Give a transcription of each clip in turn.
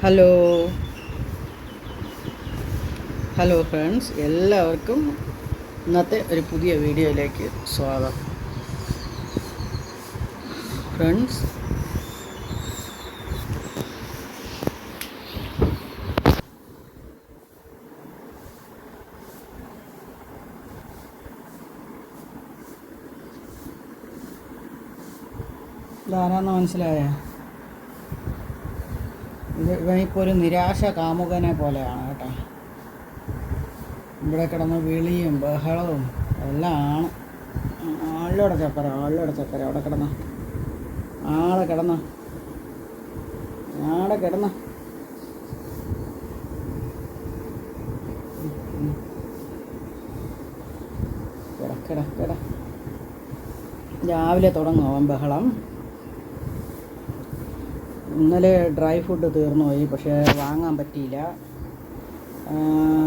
Hello hello friends, എല്ലാവർക്കും ഇന്നത്തെ ഒരു പുതിയ വീഡിയോയിലേക്ക് സ്വാഗതം. ഫ്രണ്ട്സ്, ഇതാരാന്ന് മനസ്സിലായ? ഇവനിപ്പോൾ ഒരു നിരാശ കാമുകനെ പോലെയാണ് കേട്ടോ. ഇവിടെ കിടന്ന് വിളിയും ബഹളവും എല്ലാം ആണ്. ആളിലോടെ ചക്കര അവിടെ കിടന്ന ആടെ കിടന്ന കിട രാവിലെ തുടങ്ങും അവൻ ബഹളം. ഇന്നലെ ഡ്രൈ ഫുഡ് തീർന്നു പോയി, പക്ഷേ വാങ്ങാൻ പറ്റിയില്ല.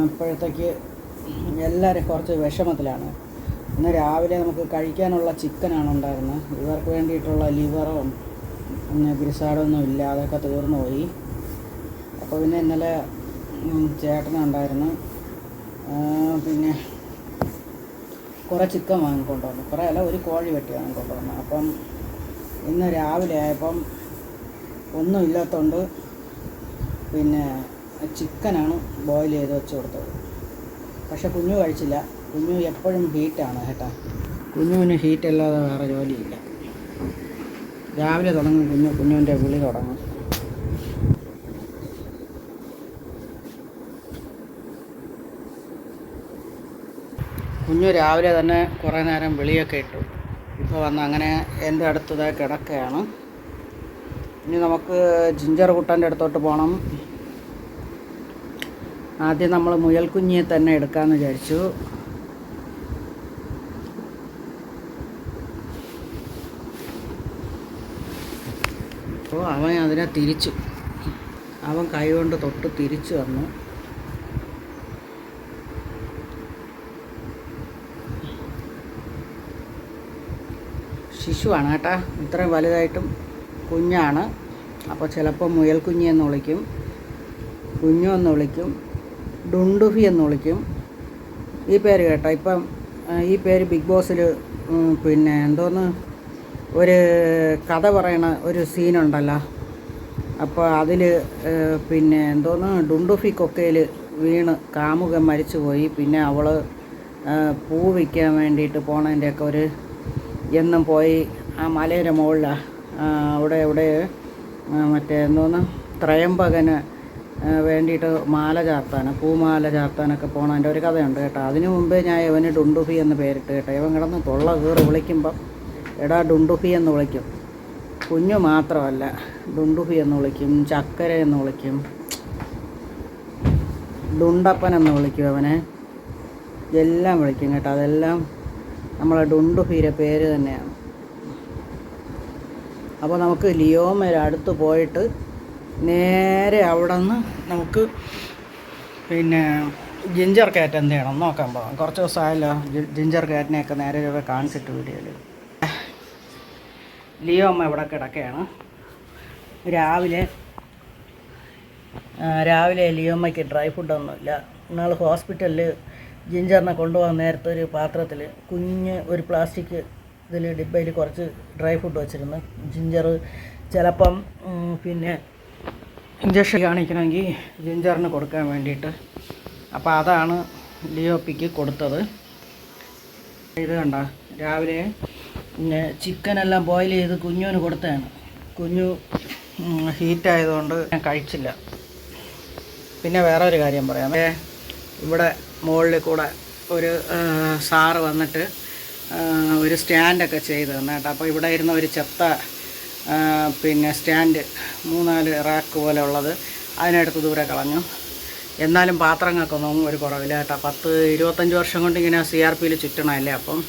ഇപ്പോഴത്തേക്ക് എല്ലാവരും കുറച്ച് വിഷമത്തിലാണ്. ഇന്ന് രാവിലെ നമുക്ക് കഴിക്കാനുള്ള ചിക്കനാണ് ഉണ്ടായിരുന്നത്. ഇവർക്ക് വേണ്ടിയിട്ടുള്ള ലിവറും പിന്നെ ഗ്രിസാഡൊന്നും ഇല്ല, അതൊക്കെ തീർന്നു പോയി. അപ്പോൾ പിന്നെ ഇന്നലെ ചേട്ടനുണ്ടായിരുന്നു, പിന്നെ കുറേ ചിക്കൻ വാങ്ങിക്കൊണ്ടുവന്നു. കുറേ അല്ല, ഒരു കോഴി വെട്ടി വാങ്ങിക്കൊണ്ടുവന്നു. അപ്പം ഇന്ന് രാവിലെ ആയപ്പം ഒന്നും ഇല്ലാത്തതുകൊണ്ട് പിന്നെ ചിക്കനാണ് ബോയിൽ ചെയ്ത് വെച്ച് കൊടുത്തത്. പക്ഷെ കുഞ്ഞു കഴിച്ചില്ല. കുഞ്ഞു എപ്പോഴും ഹീറ്റാണ് കേട്ടോ. കുഞ്ഞുവിന് ഹീറ്റല്ലാതെ വേറെ ജോലിയില്ല. രാവിലെ തുടങ്ങും കുഞ്ഞുവിൻ്റെ വിളി തുടങ്ങും. കുഞ്ഞു രാവിലെ തന്നെ കുറേ നേരം വിളിയൊക്കെ ഇട്ടു. ഇപ്പോൾ വന്ന് അങ്ങനെ എൻ്റെ അടുത്തത് കിടക്കുകയാണ്. ഇനി നമുക്ക് ജിഞ്ചർ കുട്ടൻ്റെ അടുത്തോട്ട് പോകണം. ആദ്യം നമ്മൾ മുയൽക്കുഞ്ഞിയെ തന്നെ എടുക്കാമെന്ന് വിചാരിച്ചു. അപ്പോൾ അവൻ അതിനെ തിരിച്ചു, അവൻ കൈ കൊണ്ട് തൊട്ട് തിരിച്ചു വന്നു. ശിശുവാണ് കേട്ടോ, ഇത്രയും വലുതായിട്ടും കുഞ്ഞാണ്. അപ്പോൾ ചിലപ്പോൾ മുയൽക്കുഞ്ഞി എന്ന് വിളിക്കും, കുഞ്ഞു എന്ന് വിളിക്കും, ഡുണ്ടുഫി എന്ന് വിളിക്കും. ഈ പേര് കേട്ടോ. ഇപ്പം ഈ പേര് ബിഗ് ബോസിൽ പിന്നെ എന്തോന്ന് ഒരു കഥ പറയണ ഒരു സീനുണ്ടല്ലോ. അപ്പോൾ അതിൽ പിന്നെ എന്തോന്ന് ഡുണ്ടുഫി കൊക്കയിൽ വീണ് കാമുകൻ മരിച്ചുപോയി. പിന്നെ അവൾ പൂ വിൽക്കാൻ വേണ്ടിയിട്ട് പോണതിൻ്റെയൊക്കെ ഒരു എന്നും പോയി ആ മലയുടെ മുകളിലാണ് അവിടെ മറ്റേ എന്തോന്ന് ത്രയംബകന് വേണ്ടിയിട്ട് മാല ചാർത്താൻ, പൂമാല ചാർത്താനൊക്കെ പോണതിൻ്റെ ഒരു കഥയുണ്ട് കേട്ടോ. അതിനു മുമ്പേ ഞാൻ ഇവന് ഡുണ്ടുഫി എന്ന് പേരിട്ട് കേട്ടോ. ഇവൻ കിടന്ന് തൊള്ള കീറി വിളിക്കുമ്പം എടാ ഡുണ്ടുഫി എന്ന് വിളിക്കും. കുഞ്ഞു മാത്രമല്ല, ഡുണ്ടുഫി എന്ന് വിളിക്കും, ചക്കര എന്ന് വിളിക്കും, ഡുണ്ടപ്പൻ എന്ന് വിളിക്കും. അവനെ എല്ലാം വിളിക്കും കേട്ടോ. അതെല്ലാം നമ്മളെ ഡുണ്ടുഫിയുടെ പേര് തന്നെയാണ്. അപ്പോൾ നമുക്ക് ലിയോമേര അടുത്ത് പോയിട്ട് നേരെ അവിടെ നിന്ന് നമുക്ക് പിന്നെ ജിഞ്ചർ കാറ്റ് എന്ത് ചെയ്യണം നോക്കാൻ പോകാം. കുറച്ച് ദിവസമായല്ലോ ജിഞ്ചർ കാറ്റിനെയൊക്കെ നേരെ കാണിച്ചിട്ട് വീഡിയോയിൽ. ലിയോമ്മ ഇവിടെ കിടക്കുകയാണ്. രാവിലെ ലിയോമ്മയ്ക്ക് ഡ്രൈ ഫുഡൊന്നുമില്ല. ഇന്നാൾ ഹോസ്പിറ്റലിൽ ജിഞ്ചറിനെ കൊണ്ടുപോകാൻ നേരത്തെ ഒരു പാത്രത്തിൽ കുഞ്ഞ് ഒരു പ്ലാസ്റ്റിക് ഇതിൽ ഡിബ്ബയിൽ കുറച്ച് ഡ്രൈ ഫുഡ് വെച്ചിരുന്നു. ജിഞ്ചർ ചിലപ്പം പിന്നെ ഇഞ്ചക്ഷൻ കാണിക്കണമെങ്കിൽ ജിഞ്ചറിന് കൊടുക്കാൻ വേണ്ടിയിട്ട്. അപ്പോൾ അതാണ് ലിയോപ്പിക്ക് കൊടുത്തത്. ഇത് കണ്ട, രാവിലെ പിന്നെ ചിക്കനെല്ലാം ബോയിൽ ചെയ്ത് കുഞ്ഞുവിന് കൊടുത്തതാണ്. കുഞ്ഞു ഹീറ്റായതുകൊണ്ട് ഞാൻ കഴിച്ചില്ല. പിന്നെ വേറെ ഒരു കാര്യം പറയാം. ഇവിടെ മുകളിൽ കൂടെ ഒരു സാറ് വന്നിട്ട് ഒരു സ്റ്റാൻഡൊക്കെ ചെയ്ത് തന്നെ കേട്ടോ. അപ്പോൾ ഇവിടെ ഇരുന്ന ഒരു ചെത്ത പിന്നെ സ്റ്റാൻഡ് 3-4 റാക്ക് പോലെ ഉള്ളത് അതിനടുത്ത് ദൂരെ കളഞ്ഞു. എന്നാലും പാത്രങ്ങൾക്കൊന്നും ഒരു കുറവില്ല കേട്ടോ. 10-25 വർഷം കൊണ്ട് ഇങ്ങനെ CRPയിൽ ചുറ്റണമല്ലേ. അപ്പം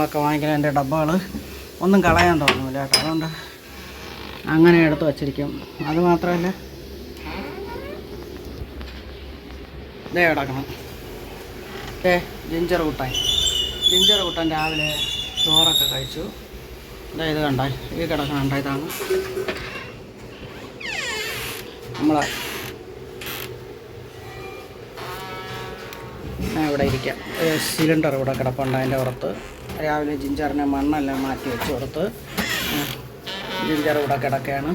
ഒക്കെ വാങ്ങിക്കുന്ന എൻ്റെ ഡബ്ബകൾ ഒന്നും കളയാൻ തോന്നുന്നില്ല കേട്ടോ. അതുകൊണ്ട് അങ്ങനെ എടുത്ത് വച്ചിരിക്കും. അതുമാത്രമല്ല, ഇതേ കിടക്കണം. ജിഞ്ചർ കൂട്ടാൻ രാവിലെ ചോറൊക്കെ കഴിച്ചു. ഇത് കണ്ട, ഈ കിടക്കണ ഇതാണ്. നമ്മളെ ഇവിടെ ഇരിക്കാം. സിലിണ്ടർ ഇവിടെ കിടപ്പുണ്ട്. അതിൻ്റെ പുറത്ത് രാവിലെ ജിഞ്ചറിനെ മണ്ണെല്ലാം മാറ്റി വെച്ച് കൊടുത്ത് ജിഞ്ചർ ഇവിടെ കിടക്കുകയാണ്.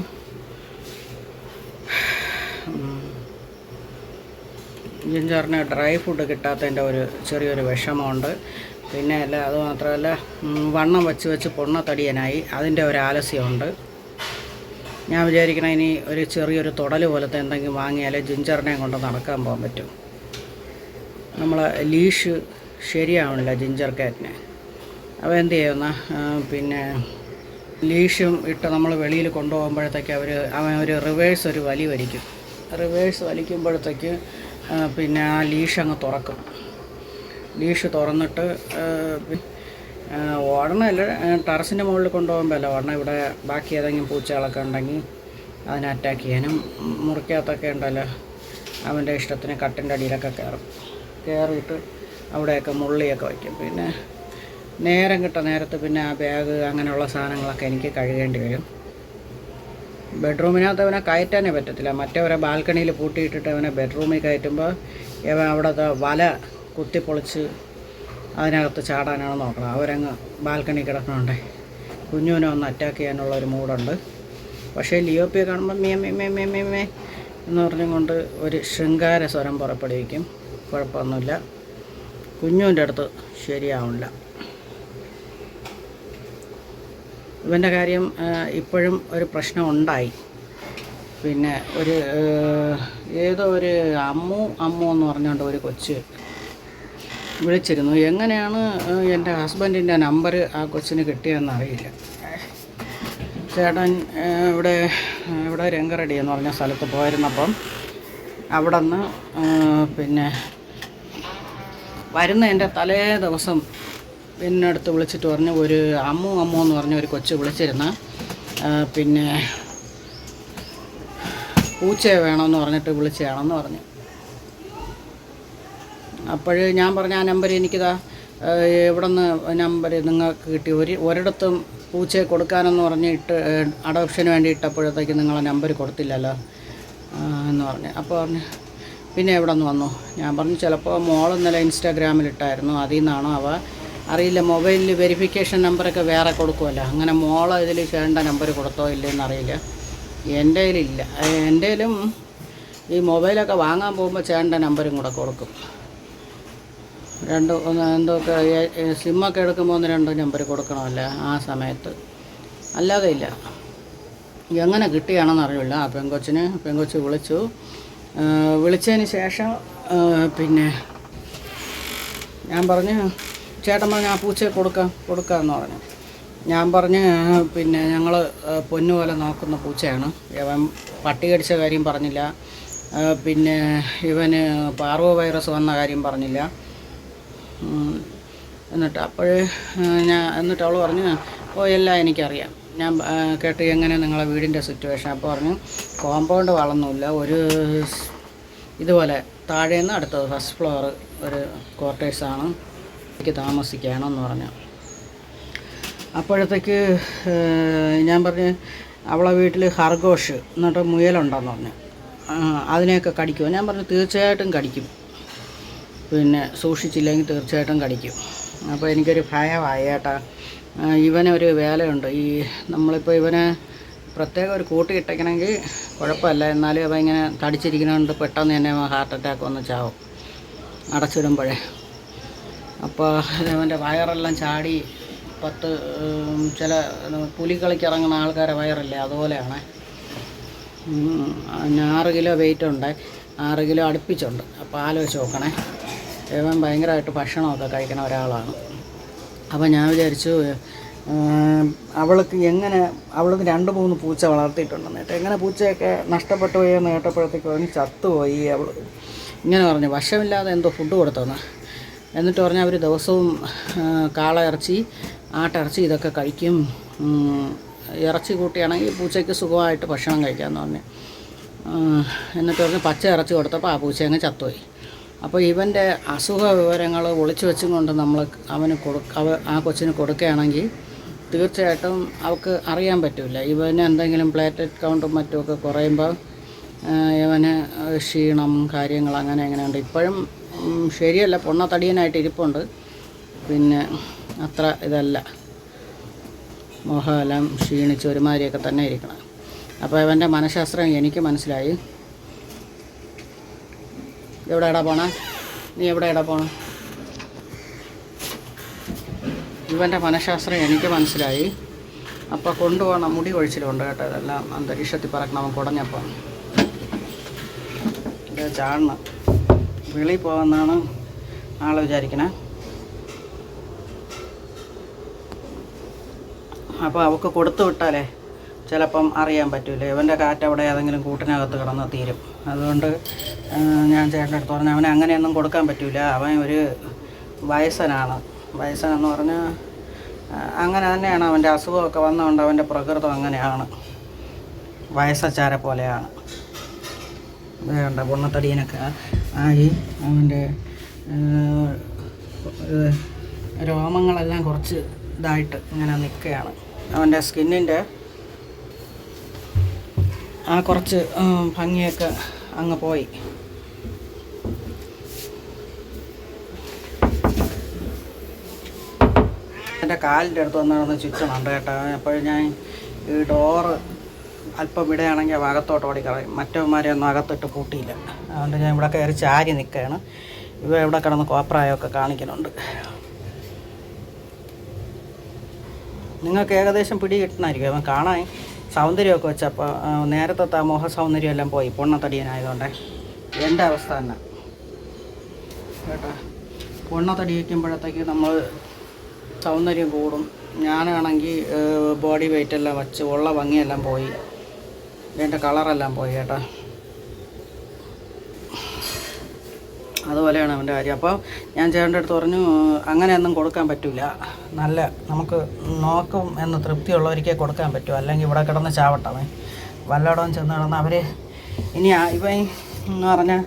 ജിഞ്ചറിന് ഡ്രൈ ഫുഡ് കിട്ടാത്തതിൻ്റെ ഒരു ചെറിയൊരു വിഷമമുണ്ട്. പിന്നെ അല്ല, അത് മാത്രമല്ല വണ്ണം വെച്ച് പൊണ്ണത്തടിയനായി, അതിൻ്റെ ഒരു ആലസ്യമുണ്ട്. ഞാൻ വിചാരിക്കണം ഇനി ഒരു ചെറിയൊരു തുടൽ പോലത്തെ എന്തെങ്കിലും വാങ്ങിയാലേ ജിഞ്ചറിനെയും കൊണ്ട് നടക്കാൻ പോകാൻ പറ്റും. നമ്മളെ ലീഷ് ശരിയാവണില്ല ജിഞ്ചർ കാറ്റിന്. അപ്പോൾ എന്ത് ചെയ്യുന്ന പിന്നെ ലീഷും ഇട്ട് നമ്മൾ വെളിയിൽ കൊണ്ടുപോകുമ്പോഴത്തേക്ക് അവൻ ഒരു റിവേഴ്സ് ഒരു വലി വലിക്കും. റിവേഴ്സ് വലിക്കുമ്പോഴത്തേക്ക് പിന്നെ ആ ലീഷ് അങ്ങ് തുറക്കും. ലീഷ് തുറന്നിട്ട് ഓടണമല്ല, ടെറസിൻ്റെ മുകളിൽ കൊണ്ടുപോകുമ്പോഴല്ല ഓടണം. ഇവിടെ ബാക്കി ഏതെങ്കിലും പൂച്ചകളൊക്കെ ഉണ്ടെങ്കിൽ അതിനെ അറ്റാക്ക് ചെയ്യാനും, മുറിക്കകത്തൊക്കെ ഉണ്ടല്ലോ അവൻ്റെ ഇഷ്ടത്തിന് കട്ടിൻ്റെ അടിയിലൊക്കെ കയറിയിട്ട് അവിടെയൊക്കെ മുള്ളിയൊക്കെ വയ്ക്കും. പിന്നെ നേരം കിട്ട നേരത്ത് പിന്നെ ആ ബാഗ് അങ്ങനെയുള്ള സാധനങ്ങളൊക്കെ എനിക്ക് കഴുകേണ്ടി വരും. ബെഡ്റൂമിനകത്ത് അവനെ കയറ്റാനേ പറ്റത്തില്ല. മറ്റവരെ ബാൽക്കണിയിൽ പൂട്ടിയിട്ടിട്ട് അവനെ ബെഡ്റൂമിൽ കയറ്റുമ്പോൾ ഇവൻ അവിടുത്തെ വല കുത്തിപ്പൊളിച്ച് അതിനകത്ത് ചാടാനാണ് നോക്കണം. അവരങ്ങ് ബാൽക്കണി കിടക്കണുണ്ടേ കുഞ്ഞുവിനെ ഒന്ന് അറ്റാക്ക് ചെയ്യാനുള്ള ഒരു മൂടുണ്ട്. പക്ഷേ ലിയോപ്പിയെ കാണുമ്പോൾ may may may may may may എന്ന് പറഞ്ഞും കൊണ്ട് ഒരു ശൃംഗാര സ്വരം പുറപ്പെടുവിക്കും. കുഴപ്പമൊന്നുമില്ല. കുഞ്ഞുവിൻ്റെ അടുത്ത് ശരിയാവില്ല. ഇവൻ്റെ കാര്യം ഇപ്പോഴും ഒരു പ്രശ്നം ഉണ്ടായി. പിന്നെ ഒരു ഏതോ ഒരു അമ്മു എന്ന് പറഞ്ഞുകൊണ്ട് ഒരു കൊച്ച് വിളിച്ചിരുന്നു. എങ്ങനെയാണ് എൻ്റെ ഹസ്ബൻഡിൻ്റെ നമ്പർ ആ കൊച്ചിന് കിട്ടിയതെന്ന് അറിയില്ല. ചേട്ടൻ ഇവിടെ രംഗറടി എന്ന് പറഞ്ഞ സ്ഥലത്ത് പോയിരുന്നപ്പം അവിടെ നിന്ന് പിന്നെ വരുന്ന എൻ്റെ തലേ ദിവസം പിന്നെ അടുത്ത് വിളിച്ചിട്ട് പറഞ്ഞു ഒരു അമ്മു എന്ന് പറഞ്ഞ ഒരു കൊച്ച് വിളിച്ചിരുന്ന പിന്നെ പൂച്ചയെ വേണമെന്ന് പറഞ്ഞിട്ട് വിളിച്ചതാണെന്ന് പറഞ്ഞു. അപ്പോൾ ഞാൻ പറഞ്ഞ ആ നമ്പർ എനിക്കിതാ എവിടെ നിന്ന് നമ്പർ നിങ്ങൾക്ക് കിട്ടി, ഒരിടത്തും പൂച്ചയെ കൊടുക്കാനെന്ന് പറഞ്ഞിട്ട് അഡോപ്ഷന് വേണ്ടി ഇട്ടപ്പോഴത്തേക്ക് നിങ്ങളെ നമ്പർ കൊടുത്തില്ലല്ലോ എന്ന് പറഞ്ഞു. അപ്പോൾ പറഞ്ഞു പിന്നെ എവിടെ നിന്ന് വന്നു? ഞാൻ പറഞ്ഞു ചിലപ്പോൾ മോൾ ഇന്നലെ ഇൻസ്റ്റാഗ്രാമിലിട്ടായിരുന്നു, അതിൽ നിന്നാണോ അറിയില്ല. മൊബൈലിൽ വെരിഫിക്കേഷൻ നമ്പറൊക്കെ വേറെ കൊടുക്കുമല്ലോ, അങ്ങനെ മോളെ ഇതിൽ ചെയ്യേണ്ട നമ്പർ കൊടുത്തോ ഇല്ലെന്ന് അറിയില്ല. എൻ്റെ കയ്യിലില്ല. എൻ്റെ കയ്യിലും ഈ മൊബൈലൊക്കെ വാങ്ങാൻ പോകുമ്പോൾ ചേട്ടൻ്റെ നമ്പരും കൂടെ കൊടുക്കും. എന്തൊക്കെ സിമ്മൊക്കെ എടുക്കുമ്പോൾ 1-2 നമ്പർ കൊടുക്കണമല്ലോ ആ സമയത്ത്, അല്ലാതെ ഇല്ല. എങ്ങനെ കിട്ടിയാണെന്ന് അറിയില്ല. ആ പെങ്കൊച്ച് വിളിച്ചതിന് ശേഷം പിന്നെ ഞാൻ പറഞ്ഞ് ചേട്ടൻ പറഞ്ഞ് ആ പൂച്ചയെ കൊടുക്കാമെന്ന് പറഞ്ഞു. ഞാൻ പറഞ്ഞ് പിന്നെ ഞങ്ങൾ പൊന്നുപോലെ നോക്കുന്ന പൂച്ചയാണ്. ഇവൻ പട്ടി കടിച്ച കാര്യം പറഞ്ഞില്ല, പിന്നെ ഇവന് പാർവോ വൈറസ് വന്ന കാര്യം പറഞ്ഞില്ല. എന്നിട്ട് അവൾ പറഞ്ഞു എല്ലാം എനിക്കറിയാം. ഞാൻ കേട്ട് എങ്ങനെ നിങ്ങളെ വീടിൻ്റെ സിറ്റുവേഷൻ. അപ്പോൾ പറഞ്ഞു കോമ്പൗണ്ട് വളർന്നില്ല, ഒരു ഇതുപോലെ താഴേന്ന് അടുത്തത് ഫസ്റ്റ് ഫ്ലോർ ഒരു ക്വാർട്ടേഴ്സാണ്, എനിക്ക് താമസിക്കുകയാണെന്ന് പറഞ്ഞു. അപ്പോഴത്തേക്ക് ഞാൻ പറഞ്ഞ് അവളെ വീട്ടിൽ ഹർഗോഷ് എന്നിട്ട് മുയലുണ്ടെന്ന് പറഞ്ഞു. അതിനെയൊക്കെ കടിക്കുമോ? ഞാൻ പറഞ്ഞു തീർച്ചയായിട്ടും കടിക്കും, പിന്നെ സൂക്ഷിച്ചില്ലെങ്കിൽ തീർച്ചയായിട്ടും കടിക്കും. അപ്പോൾ എനിക്കൊരു ഭയമായി കേട്ടാ. ഇവനൊരു വേലയുണ്ട്. നമ്മളിപ്പോൾ ഇവനെ പ്രത്യേകം ഒരു കൂട്ടിയിട്ടേക്കണമെങ്കിൽ കുഴപ്പമില്ല, എന്നാലും അവ ഇങ്ങനെ തടിച്ചിരിക്കുന്നതുകൊണ്ട് പെട്ടെന്ന് തന്നെ ഹാർട്ട് അറ്റാക്ക് വന്ന് ചാവും അടച്ചിടുമ്പോഴേ. അപ്പോൾ അവൻ്റെ വയറെല്ലാം ചാടി ചില പുലികളിക്ക് ഇറങ്ങുന്ന ആൾക്കാരെ വയറില്ലേ അതുപോലെയാണ്. 6 കിലോ വെയിറ്റ് ഉണ്ട്, 6 കിലോ അടുപ്പിച്ചുണ്ട്. അപ്പോൾ ആലോചിച്ച് നോക്കണേ, ഇവൻ ഭയങ്കരമായിട്ട് ഭക്ഷണമൊക്കെ കഴിക്കുന്ന ഒരാളാണ്. അപ്പോൾ ഞാൻ വിചാരിച്ചു അവൾക്ക് 2-3 പൂച്ച വളർത്തിയിട്ടുണ്ടെന്ന് കേട്ടോ. എങ്ങനെ പൂച്ചയൊക്കെ നഷ്ടപ്പെട്ടു പോയി എന്ന് കേട്ടപ്പോഴത്തേക്കും അവന് ചത്തുപോയി. അവൾ ഇങ്ങനെ പറഞ്ഞു വശമില്ലാതെ എന്തോ ഫുഡ് കൊടുത്തെന്ന്. എന്നിട്ട് പറഞ്ഞാൽ അവർ ദിവസവും കാള ഇറച്ചി, ആട്ടിറച്ചി ഇതൊക്കെ കഴിക്കും, ഇറച്ചി കൂട്ടിയാണെങ്കിൽ പൂച്ചയ്ക്ക് സുഖമായിട്ട് ഭക്ഷണം കഴിക്കാമെന്ന് പറഞ്ഞു. എന്നിട്ട് പറഞ്ഞ് പച്ച ഇറച്ചി കൊടുത്തപ്പോൾ ആ പൂച്ച അങ്ങ് ചത്തുപോയി. അപ്പോൾ ഇവൻ്റെ അസുഖ വിവരങ്ങൾ ഒളിച്ചു വെച്ചും കൊണ്ട് നമ്മൾ ആ കൊച്ചിന് കൊടുക്കുകയാണെങ്കിൽ തീർച്ചയായിട്ടും അവൾക്ക് അറിയാൻ പറ്റില്ല. ഇവന് എന്തെങ്കിലും പ്ലേറ്ററ്റ് കൗണ്ടും മറ്റുമൊക്കെ കുറയുമ്പോൾ ഇവന് ക്ഷീണം കാര്യങ്ങൾ അങ്ങനെ എങ്ങനെയുണ്ട്. ഇപ്പോഴും ശരിയല്ല, പൊണ്ണത്തടിയനായിട്ട് ഇരിപ്പുണ്ട്. പിന്നെ അത്ര ഇതല്ല, മുഖമെല്ലാം ക്ഷീണിച്ച് ഒരുമാതിരിയൊക്കെ തന്നെ ഇരിക്കണം. അപ്പോൾ ഇവൻ്റെ മനഃശാസ്ത്രം എനിക്ക് മനസ്സിലായി. എവിടെയാടാ പോണേ? നീ എവിടെയാടാ പോണേ? ഇവൻ്റെ മനഃശാസ്ത്രം എനിക്ക് മനസ്സിലായി. അപ്പോൾ കൊണ്ടുപോകണം. മുടി കൊഴിച്ചിലുണ്ട് കേട്ടോ. ഇതെല്ലാം അന്തരീക്ഷത്തിൽ പറക്കണം കുടഞ്ഞപ്പോൾ. ഇത് ചാടണം, വെളിയിൽ പോകുമെന്നാണ് ആൾ വിചാരിക്കണേ. അപ്പോൾ അവൾക്ക് കൊടുത്തു വിട്ടാലേ ചിലപ്പം അറിയാൻ പറ്റില്ല. ഇവൻ്റെ കാറ്റ് അവിടെ ഏതെങ്കിലും കൂട്ടിനകത്ത് കിടന്ന് തീരും. അതുകൊണ്ട് ഞാൻ ചേട്ടൻ്റെ അടുത്ത് പറഞ്ഞു അവനെ അങ്ങനെയൊന്നും കൊടുക്കാൻ പറ്റില്ല. അവൻ ഒരു വയസ്സനാണ്. വയസ്സനെന്ന് പറഞ്ഞാൽ അങ്ങനെ തന്നെയാണ്. അവൻ്റെ അസുഖമൊക്കെ വന്നതുകൊണ്ട് അവൻ്റെ പ്രകൃതം അങ്ങനെയാണ്, വയസ്സച്ചാരെ പോലെയാണ്. വേണ്ട പൊണ്ണത്തടിയനൊക്കെ ആയി അവൻ്റെ രോമങ്ങളെല്ലാം കുറച്ച് ഇതായിട്ട് ഇങ്ങനെ നിൽക്കുകയാണ്. അവൻ്റെ സ്കിന്നിൻ്റെ ആ കുറച്ച് ഭംഗിയൊക്കെ അങ്ങ് പോയി. എൻ്റെ കാലിൻ്റെ അടുത്ത് വന്നിടന്ന് ചുറ്റണുണ്ട് കേട്ടോ. അപ്പോൾ ഞാൻ ഈ ഡോറ് അല്പം വിടുകയാണെങ്കിൽ അവ അകത്തോട്ട് ഓടിക്കളയും. മറ്റവന്മാരെ ഒന്നും അകത്തിട്ട് പൂട്ടിയില്ല. അതുകൊണ്ട് ഞാൻ ഇവിടെ കയറി ചാരി നിൽക്കുകയാണ്. ഇവ ഇവിടെ കിടന്ന് കോപ്രായമൊക്കെ കാണിക്കുന്നുണ്ട്. നിങ്ങൾക്ക് ഏകദേശം പിടി കിട്ടണമായിരിക്കും. അവൻ കാണാൻ സൗന്ദര്യമൊക്കെ വെച്ചപ്പോൾ നേരത്തെ മുഖ സൗന്ദര്യം എല്ലാം പോയി പൊണ്ണത്തടിയനായതുകൊണ്ട്. എൻ്റെ അവസ്ഥ തന്നെ കേട്ടോ. പൊണ്ണത്തടി വയ്ക്കുമ്പോഴത്തേക്ക് നമ്മൾ സൗന്ദര്യം കൂടും. ഞാനാണെങ്കിൽ ബോഡി വെയിറ്റ് എല്ലാം വച്ച് ഉള്ള ഭംഗിയെല്ലാം പോയി, എൻ്റെ കളറെല്ലാം പോയി കേട്ടോ. അതുപോലെയാണ് അവൻ്റെ കാര്യം. അപ്പോൾ ഞാൻ ചേട്ടൻ്റെ അടുത്ത് പറഞ്ഞു അങ്ങനെയൊന്നും കൊടുക്കാൻ പറ്റില്ല, നല്ല നമുക്ക് നോക്കും എന്ന് തൃപ്തിയുള്ളവർക്കേ കൊടുക്കാൻ പറ്റും, അല്ലെങ്കിൽ ഇവിടെ കിടന്ന് ചാവട്ടവേ. വല്ലയിടവും ചെന്ന് കിടന്ന് അവർ ഇനി ഇവൻ എന്ന് പറഞ്ഞാൽ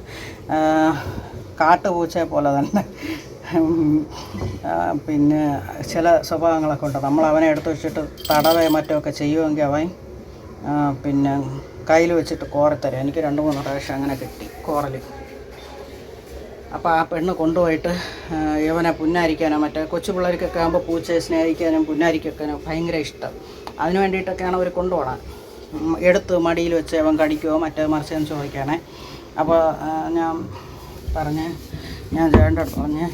കാട്ടുപൂച്ചയെ പോലെ തന്നെ പിന്നെ ചില സ്വഭാവങ്ങളൊക്കെ ഉണ്ട്. നമ്മൾ അവനെ എടുത്ത് വെച്ചിട്ട് തടവേ മറ്റൊക്കെ ചെയ്യുമെങ്കിൽ അവൻ പിന്നെ കയ്യിൽ വെച്ചിട്ട് കോരത്തരും. എനിക്ക് 2-3 പ്രാവശ്യം അങ്ങനെ കിട്ടി കോറൽ. അപ്പോൾ ആ പെണ്ണ് കൊണ്ടുപോയിട്ട് ഇവനെ പുന്നാരിക്കാനോ മറ്റേ കൊച്ചു പിള്ളേർക്കൊക്കെ ആകുമ്പോൾ പൂച്ചയെ സ്നേഹിക്കാനും പുന്നാരിക്കൊക്കെ ഭയങ്കര ഇഷ്ടം. അതിന് വേണ്ടിയിട്ടൊക്കെയാണ് അവർ കൊണ്ടുപോകണം. എടുത്ത് മടിയിൽ വെച്ച് അവൻ കടിക്കുമോ മറ്റേ മറിച്ചെന്ന് ചോദിക്കുകയാണേ. അപ്പോൾ ഞാൻ ചേട്ടൻ്റെ അടുത്ത് പറഞ്ഞ്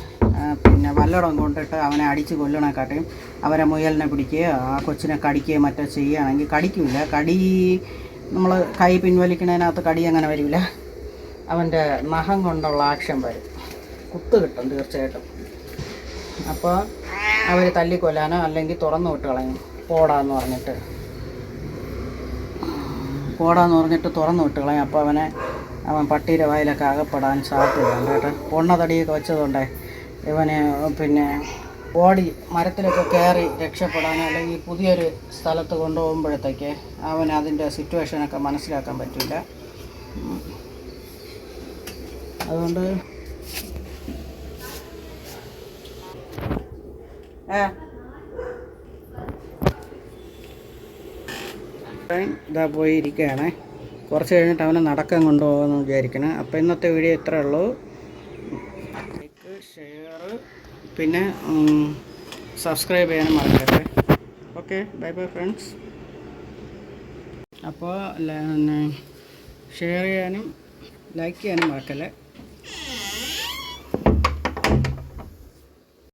പിന്നെ വല്ലയിടം കൊണ്ടിട്ട് അവനെ അടിച്ച് കൊല്ലണേക്കാട്ടും അവരെ മുയലിനെ പിടിക്കുകയോ ആ കൊച്ചിനെ കടിക്കുകയോ മറ്റോ ചെയ്യുകയാണെങ്കിൽ കടിക്കില്ല. കടി നമ്മൾ കൈ പിൻവലിക്കണതിനകത്ത് കടി അങ്ങനെ വരില്ല. അവൻ്റെ നഖം കൊണ്ടുള്ള ആക്ഷൻ വരും, കുത്ത് കിട്ടും തീർച്ചയായിട്ടും. അപ്പോൾ അവർ തല്ലിക്കൊല്ലാനോ അല്ലെങ്കിൽ തുറന്നു വിട്ട് കളയും. പോടാന്ന് പറഞ്ഞിട്ട് തുറന്നു വിട്ട് കളയും. അപ്പോൾ അവൻ പട്ടിയുടെ വായിലൊക്കെ അകപ്പെടാൻ സാധ്യതയുണ്ട് കേട്ടോ. പൊണ്ണതടിയൊക്കെ വെച്ചതുകൊണ്ടേ ഇവന് പിന്നെ ഓടി മരത്തിലൊക്കെ കയറി രക്ഷപ്പെടാനോ അല്ലെങ്കിൽ പുതിയൊരു സ്ഥലത്ത് കൊണ്ടുപോകുമ്പോഴത്തേക്ക് അവൻ അതിൻ്റെ സിറ്റുവേഷനൊക്കെ മനസ്സിലാക്കാൻ പറ്റില്ല. അതുകൊണ്ട് ഇതാ പോയി ഇരിക്കുകയാണേ. കുറച്ച് കഴിഞ്ഞിട്ട് അവനെ നടക്കാൻ കൊണ്ടുപോകാമെന്ന് വിചാരിക്കണം. അപ്പോൾ ഇന്നത്തെ വീഡിയോ ഇത്രയേ ഉള്ളൂ. ലൈക്ക്, ഷെയർ, പിന്നെ സബ്സ്ക്രൈബ് ചെയ്യാനും മറക്കട്ടെ. Okay, bye bye friends. അപ്പോൾ ഷെയർ ചെയ്യാനും ലൈക്ക് ചെയ്യാനും മറക്കല്ലേ.